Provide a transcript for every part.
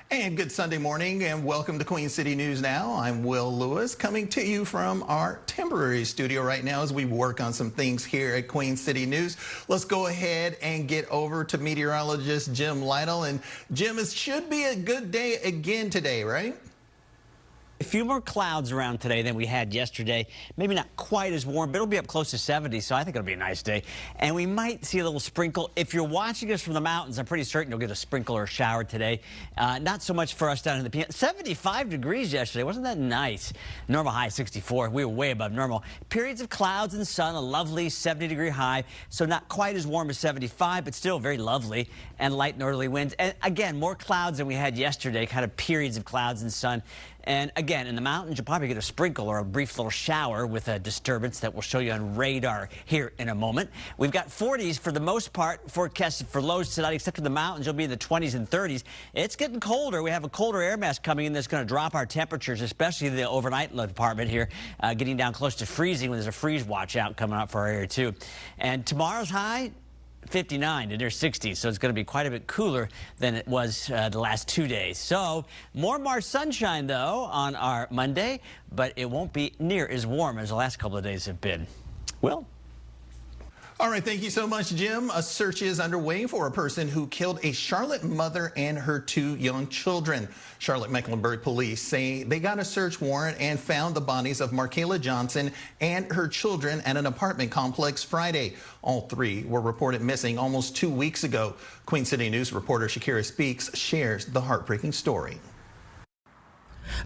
And good Sunday morning and welcome to Queen City News Now. I'm Will Lewis coming to you from our temporary studio right now as we work on some things here at Queen City News. Let's go ahead and get over to meteorologist Jim Lytle. And Jim, it should be a good day again today, right? A few more clouds around today than we had yesterday. Maybe not quite as warm, but it'll be up close to 70, so I think it'll be a nice day. And we might see a little sprinkle. If you're watching us from the mountains, I'm pretty certain you'll get a sprinkle or a shower today. Not so much for us down in the PM. 75 degrees yesterday. Wasn't that nice? Normal high 64. We were way above normal. Periods of clouds and sun, a lovely 70-degree high. So not quite as warm as 75, but still very lovely. And light northerly winds. And again, more clouds than we had yesterday, kind of periods of clouds and sun. And again, in the mountains, you'll probably get a sprinkle or a brief little shower with a disturbance that we'll show you on radar here in a moment. We've got 40s for the most part forecasted for lows tonight, except in the mountains. You'll be in the 20s and 30s. It's getting colder. We have a colder air mass coming in that's going to drop our temperatures, especially the overnight department here, getting down close to freezing when there's a freeze watch out coming up for our area, too. And tomorrow's high, 59 to near 60, so it's going to be quite a bit cooler than it was the last 2 days. So more March sunshine, though, on our Monday, but it won't be near as warm as the last couple of days have been. Will? All right, thank you so much, Jim. A search is underway for a person who killed a Charlotte mother and her 2 young children. Charlotte Mecklenburg police say they got a search warrant and found the bodies of Markayla Johnson and her children at an apartment complex Friday. All 3 were reported missing almost 2 weeks ago. Queen City News reporter Shaquira Speaks shares the heartbreaking story.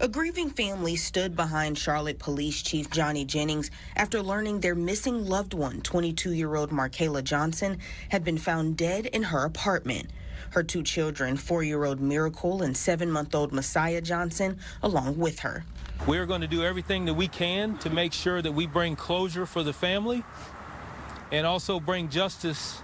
A grieving family stood behind Charlotte Police Chief Johnny Jennings after learning their missing loved one, 22-year-old Markayla Johnson, had been found dead in her apartment. Her 2 children, 4-year-old Miracle and 7-month-old Messiah Johnson, along with her. We're going to do everything that we can to make sure that we bring closure for the family and also bring justice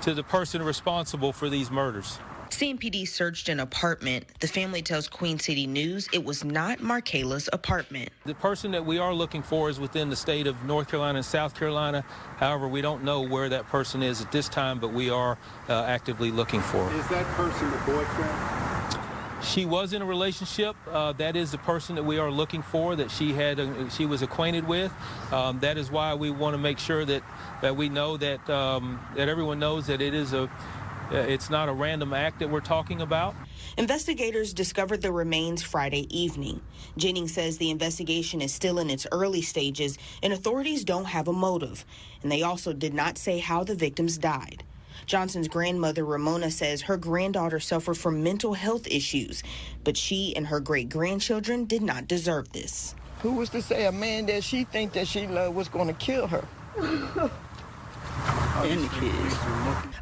to the person responsible for these murders. CMPD searched an apartment. The family tells Queen City News it was not Markayla's apartment. The person that we are looking for is within the state of North Carolina and South Carolina. However, we don't know where that person is at this time, but we are actively looking for her. Is that person a boyfriend? She was in a relationship. That is the person that we are looking for, that she was acquainted with. That is why we want to make sure that we know that that everyone knows that it is it's not a random act that we're talking about. Investigators discovered the remains Friday evening. Jennings says the investigation is still in its early stages and authorities don't have a motive. And they also did not say how the victims died. Johnson's grandmother, Ramona, says her granddaughter suffered from mental health issues, but she and her great-grandchildren did not deserve this. Who was to say a man that she think that she loved was going to kill her? And the kids.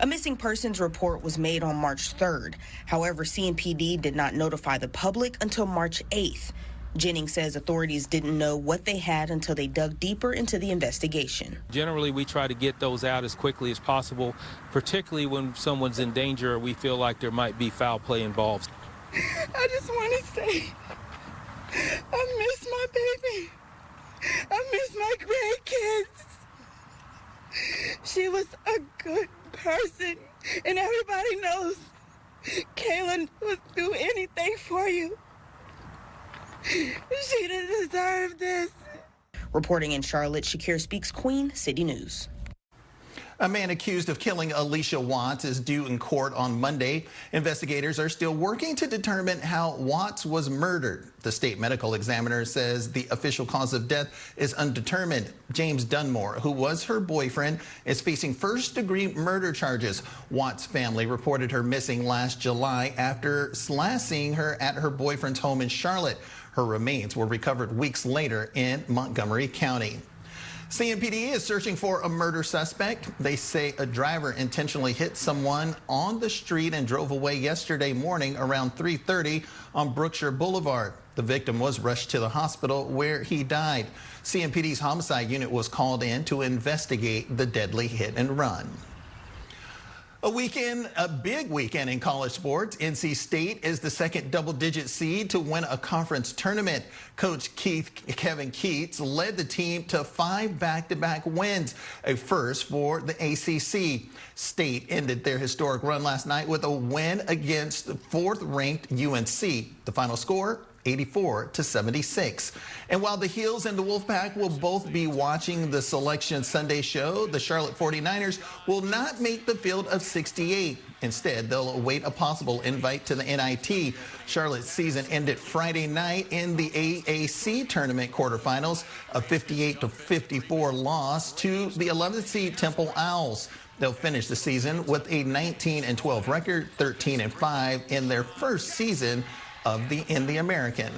A missing persons report was made on March 3rd. However, CMPD did not notify the public until March 8th. Jennings says authorities didn't know what they had until they dug deeper into the investigation. Generally, we try to get those out as quickly as possible, particularly when someone's in danger or we feel like there might be foul play involved. I just want to say, I miss my baby. I miss my grandkids. She was a good person, and everybody knows Kaylin would do anything for you. She didn't deserve this. Reporting in Charlotte, Shaquira Speaks, Queen City News. A man accused of killing Alicia Watts is due in court on Monday. Investigators are still working to determine how Watts was murdered. The state medical examiner says the official cause of death is undetermined. James Dunmore, who was her boyfriend, is facing first-degree murder charges. Watts' family reported her missing last July after last seeing her at her boyfriend's home in Charlotte. Her remains were recovered weeks later in Montgomery County. CMPD is searching for a murder suspect. They say a driver intentionally hit someone on the street and drove away yesterday morning around 3:30 on Brookshire Boulevard. The victim was rushed to the hospital where he died. CMPD's homicide unit was called in to investigate the deadly hit and run. A big weekend in college sports. NC State is the second double-digit seed to win a conference tournament. Coach Kevin Keatts led the team to 5 back-to-back wins, a first for the ACC. State ended their historic run last night with a win against 4th-ranked UNC. The final score, 84-76. And while the Heels and the Wolfpack will both be watching the Selection Sunday show, the Charlotte 49ers will not make the field of 68. Instead, they'll await a possible invite to the NIT. Charlotte's season ended Friday night in the AAC tournament quarterfinals, a 58-54 loss to the 11th seed Temple Owls. They'll finish the season with a 19-12 record, 13-5 in their first season in the American.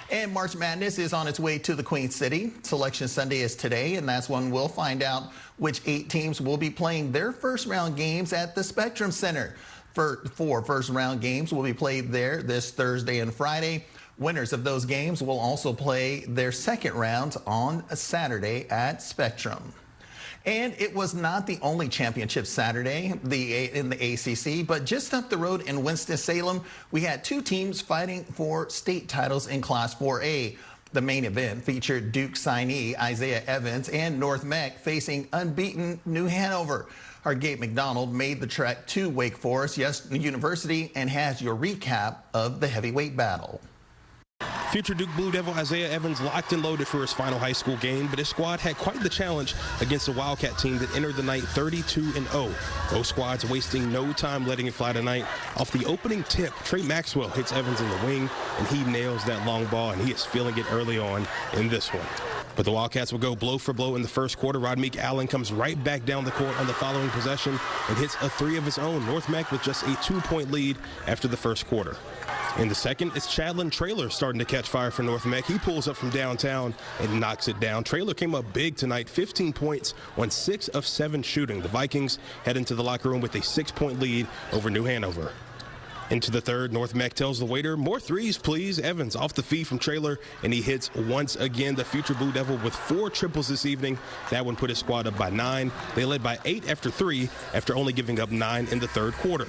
And March Madness is on its way to the Queen City. Selection Sunday is today, and that's when we'll find out which 8 teams will be playing their first-round games at the Spectrum Center. 4 first-round games will be played there this Thursday and Friday. Winners of those games will also play their second rounds on a Saturday at Spectrum. And it was not the only championship Saturday in the ACC, but just up the road in Winston-Salem, we had 2 teams fighting for state titles in Class 4A. The main event featured Duke signee Isaiah Evans and North Meck facing unbeaten New Hanover. Our Gabe McDonald made the trek to Wake Forest University and has your recap of the heavyweight battle. Future Duke Blue Devil Isaiah Evans locked and loaded for his final high school game, but his squad had quite the challenge against a Wildcat team that entered the night 32-0. Both squads wasting no time letting it fly tonight. Off the opening tip, Trey Maxwell hits Evans in the wing, and he nails that long ball, and he is feeling it early on in this one. But the Wildcats will go blow for blow in the first quarter. Rodmeek Allen comes right back down the court on the following possession and hits a 3 of his own. North Meck with just a 2-point lead after the first quarter. In the second, it's Chadlin Traylor starting to catch fire for North Meck. He pulls up from downtown and knocks it down. Traylor came up big tonight, 15 points on 6 of 7 shooting. The Vikings head into the locker room with a 6-point lead over New Hanover. Into the third, North Meck tells the waiter, more threes, please. Evans off the feed from Traylor, and he hits once again. The future Blue Devil with 4 triples this evening. That one put his squad up by 9. They led by 8 after 3, after only giving up 9 in the third quarter.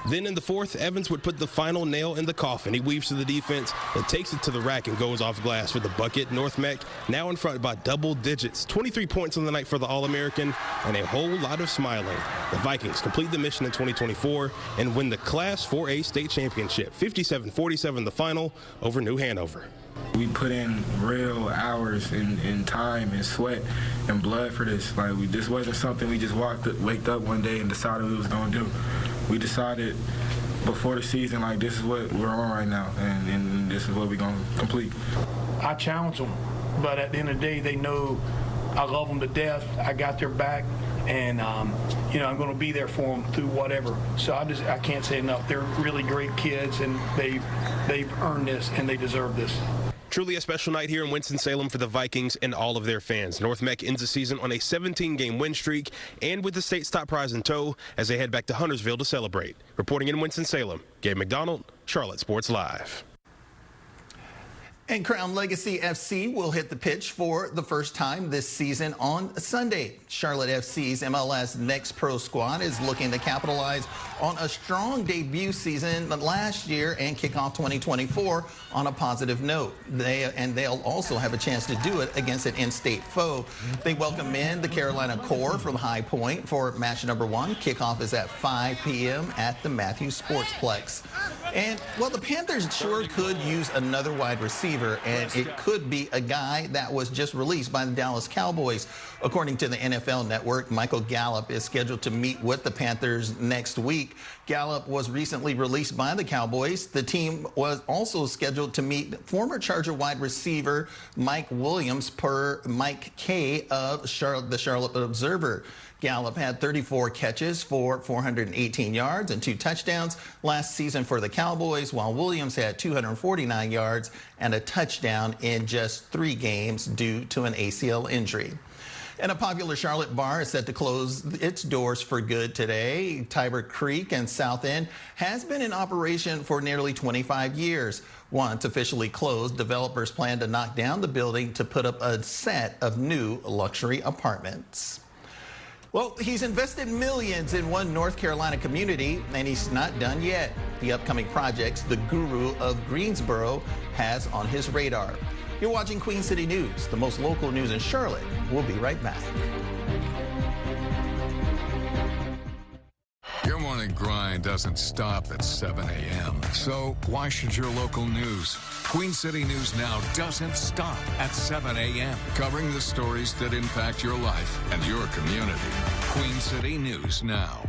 Then in the fourth, Evans would put the final nail in the coffin. He weaves to the defense and takes it to the rack and goes off glass for the bucket. North Meck now in front by double digits. 23 points on the night for the All-American and a whole lot of smiling. The Vikings complete the mission in 2024 and win the Class 4A state championship. 57-47 the final over New Hanover. We put in real hours and time and sweat and blood for this. Like, this wasn't something we just waked up one day and decided we was going to do. We decided before the season, like, this is what we're on right now, and this is what we're going to complete. I challenge them, but at the end of the day, they know I love them to death. I got their back, and you know, I'm going to be there for them through whatever. So I can't say enough. They're really great kids, and they've earned this, and they deserve this. Truly a special night here in Winston-Salem for the Vikings and all of their fans. North Meck ends the season on a 17-game win streak and with the state's top prize in tow as they head back to Huntersville to celebrate. Reporting in Winston-Salem, Gabe McDonald, Charlotte Sports Live. And Crown Legacy FC will hit the pitch for the first time this season on Sunday. Charlotte FC's MLS Next Pro squad is looking to capitalize on a strong debut season last year and kick off 2024 on a positive note. They'll also have a chance to do it against an in-state foe. They welcome in the Carolina Core from High Point for match number 1. Kickoff is at 5 p.m. at the Matthews Sportsplex. And, well, the Panthers sure could use another wide receiver, and it could be a guy that was just released by the Dallas Cowboys. According to the NFL Network, Michael Gallup is scheduled to meet with the Panthers next week. Gallup was recently released by the Cowboys. The team was also scheduled to meet former Charger wide receiver Mike Williams per Mike Kay of the Charlotte Observer. Gallup had 34 catches for 418 yards and 2 touchdowns last season for the Cowboys, while Williams had 249 yards and a touchdown in just 3 games due to an ACL injury. And a popular Charlotte bar is set to close its doors for good today. Tiber Creek in South End has been in operation for nearly 25 years. Once officially closed, developers plan to knock down the building to put up a set of new luxury apartments. Well, he's invested millions in one North Carolina community, and he's not done yet. The upcoming projects the guru of Greensboro has on his radar. You're watching Queen City News, the most local news in Charlotte. We'll be right back. Your morning grind doesn't stop at 7 a.m. So why should your local news? Queen City News Now doesn't stop at 7 a.m. Covering the stories that impact your life and your community. Queen City News Now.